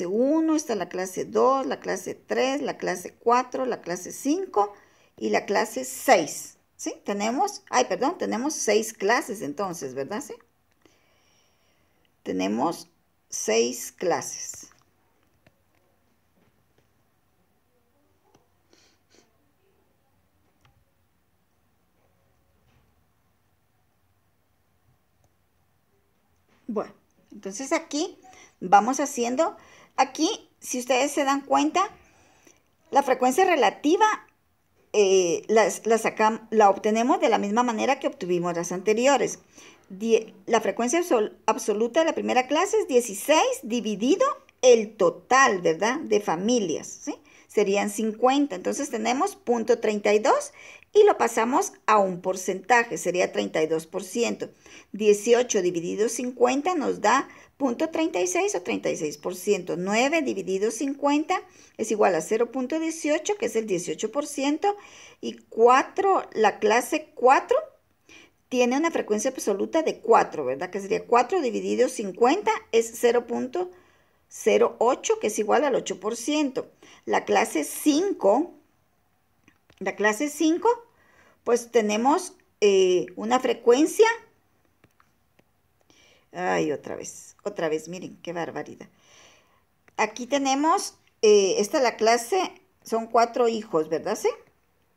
A: 1, esta es la clase 2, la clase 3, la clase 4, la clase 5 y la clase 6, ¿sí? Tenemos 6 clases entonces, ¿verdad? ¿Sí? Tenemos 6 clases. Bueno, entonces aquí vamos haciendo, aquí si ustedes se dan cuenta, la frecuencia relativa la obtenemos de la misma manera que obtuvimos las anteriores. La frecuencia absoluta de la primera clase es 16 dividido el total, ¿verdad? De familias, ¿sí? Serían 50. Entonces tenemos 0.32 y lo pasamos a un porcentaje, sería 32%. 18 dividido 50 nos da 0.36 o 36%. 9 dividido 50 es igual a 0.18, que es el 18%. Y 4, la clase 4, tiene una frecuencia absoluta de 4, ¿verdad? Que sería 4 dividido 50 es 0.08, que es igual al 8%. La clase 5, pues tenemos una frecuencia. Ay, otra vez, miren, qué barbaridad. Aquí tenemos, esta es la clase, son 4 hijos, ¿verdad? ¿Sí?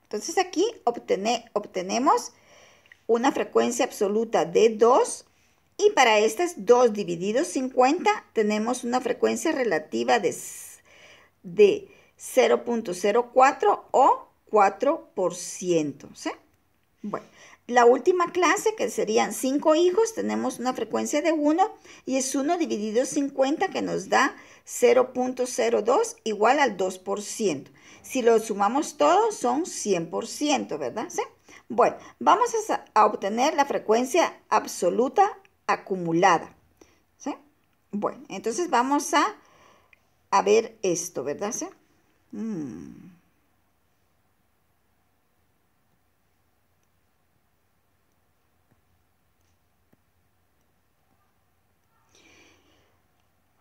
A: Entonces aquí obtenemos una frecuencia absoluta de 2 y para estas 2 dividido 50 tenemos una frecuencia relativa de 0.04 o 4%, ¿sí? Bueno, la última clase, que serían 5 hijos, tenemos una frecuencia de 1 y es 1 dividido 50 que nos da 0.02 igual al 2%. Si lo sumamos todo son 100%, ¿verdad? ¿Sí? Bueno, vamos a obtener la frecuencia absoluta acumulada, ¿sí? Bueno, entonces vamos a ver esto, ¿verdad? ¿Sí?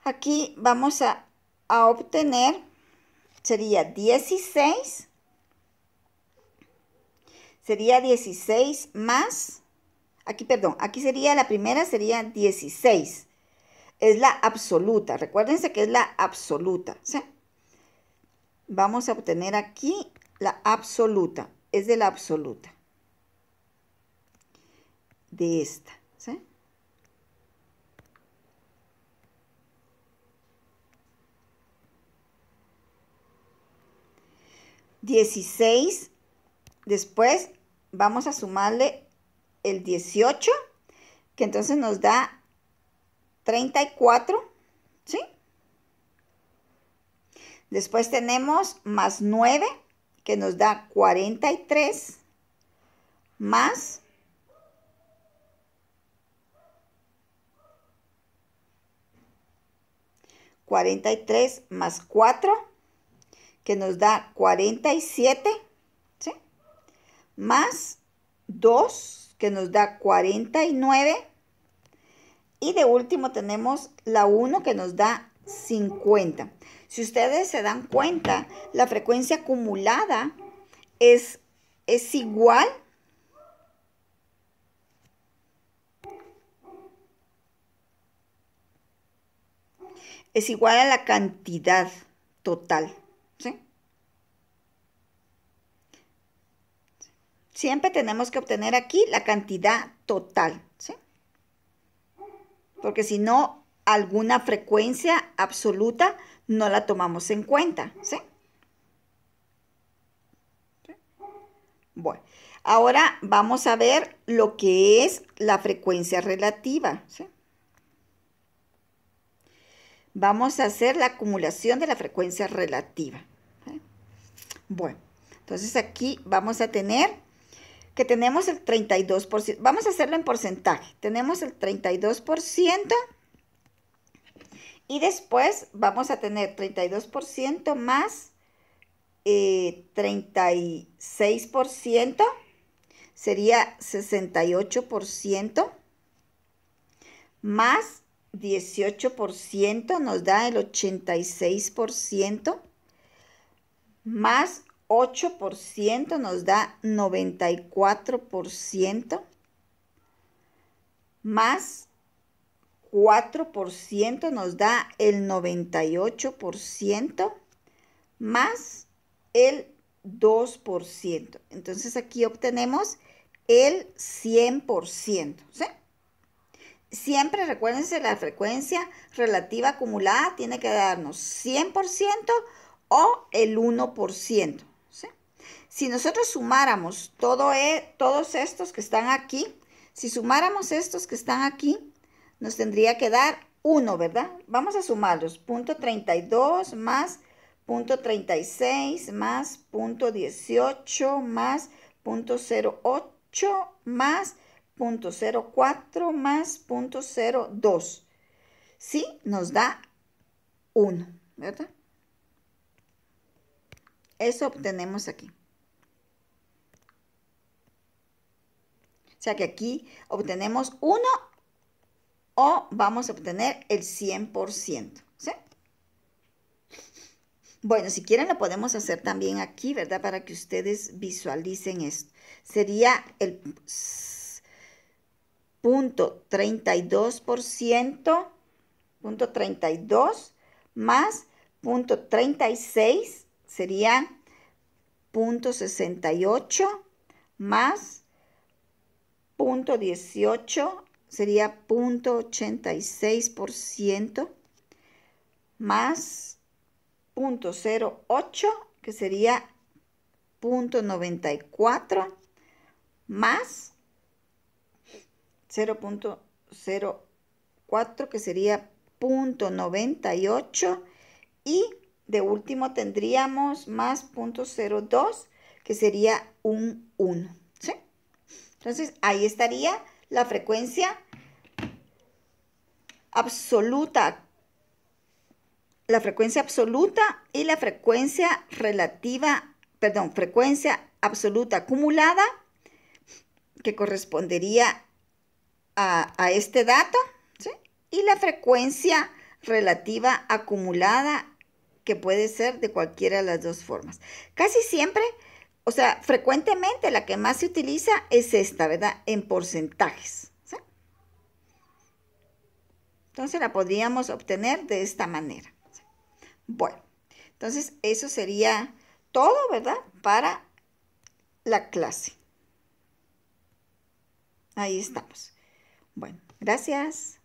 A: Aquí vamos a obtener, sería 16 más, aquí sería la primera, sería 16. Es la absoluta, recuérdense que es la absoluta, ¿sí? Vamos a obtener aquí la absoluta, es de la absoluta, de esta, ¿sí? $16, después vamos a sumarle el 18, que entonces nos da 34, ¿sí? Después tenemos más 9, que nos da 43, más 43 más 4, que nos da 47, ¿sí? Más 2, que nos da 49. Y de último tenemos la 1, que nos da 50. Si ustedes se dan cuenta, la frecuencia acumulada es igual a la cantidad total, ¿sí? Siempre tenemos que obtener aquí la cantidad total, ¿sí? Porque si no, alguna frecuencia absoluta no la tomamos en cuenta, ¿sí? Bueno, ahora vamos a ver lo que es la frecuencia relativa, ¿sí? Vamos a hacer la acumulación de la frecuencia relativa, ¿sí? Bueno, entonces aquí vamos a tener que tenemos el 32%. Vamos a hacerlo en porcentaje. Tenemos el 32% y después vamos a tener 32% más 36%, sería 68%, más 18% nos da el 86%, más 8% nos da 94%, más 4% nos da el 98%, más el 2%. Entonces aquí obtenemos el 100%, ¿sí? Siempre recuérdense, la frecuencia relativa acumulada tiene que darnos 100% o el 1%, ¿sí? Si nosotros sumáramos todos estos que están aquí, si sumáramos estos que están aquí, nos tendría que dar 1, ¿verdad? Vamos a sumarlos. 0.32 más 0.36 más 0.18 más 0.08 más 0.04 más 0.02. Sí, nos da 1, ¿verdad? Eso obtenemos aquí. O sea que aquí obtenemos 1 o vamos a obtener el 100%, ¿sí? Bueno, si quieren lo podemos hacer también aquí, ¿verdad? Para que ustedes visualicen esto. Sería el 0.32%, 0.32 más 0.36 sería 0.68 más 0.18 sería 0.86% más 0.08 que sería 0.94 más 0.04 que sería 0.98 y de último tendríamos más 0.02 que sería un 1, ¿sí? Entonces ahí estaría la frecuencia absoluta y la frecuencia relativa, perdón, frecuencia absoluta acumulada que correspondería a este dato, ¿sí? Y la frecuencia relativa acumulada que puede ser de cualquiera de las dos formas. Casi siempre, o sea, frecuentemente la que más se utiliza es esta, ¿verdad? En porcentajes, ¿sí? Entonces la podríamos obtener de esta manera, ¿sí? Bueno, entonces eso sería todo, ¿verdad? Para la clase. Ahí estamos. Bueno, gracias.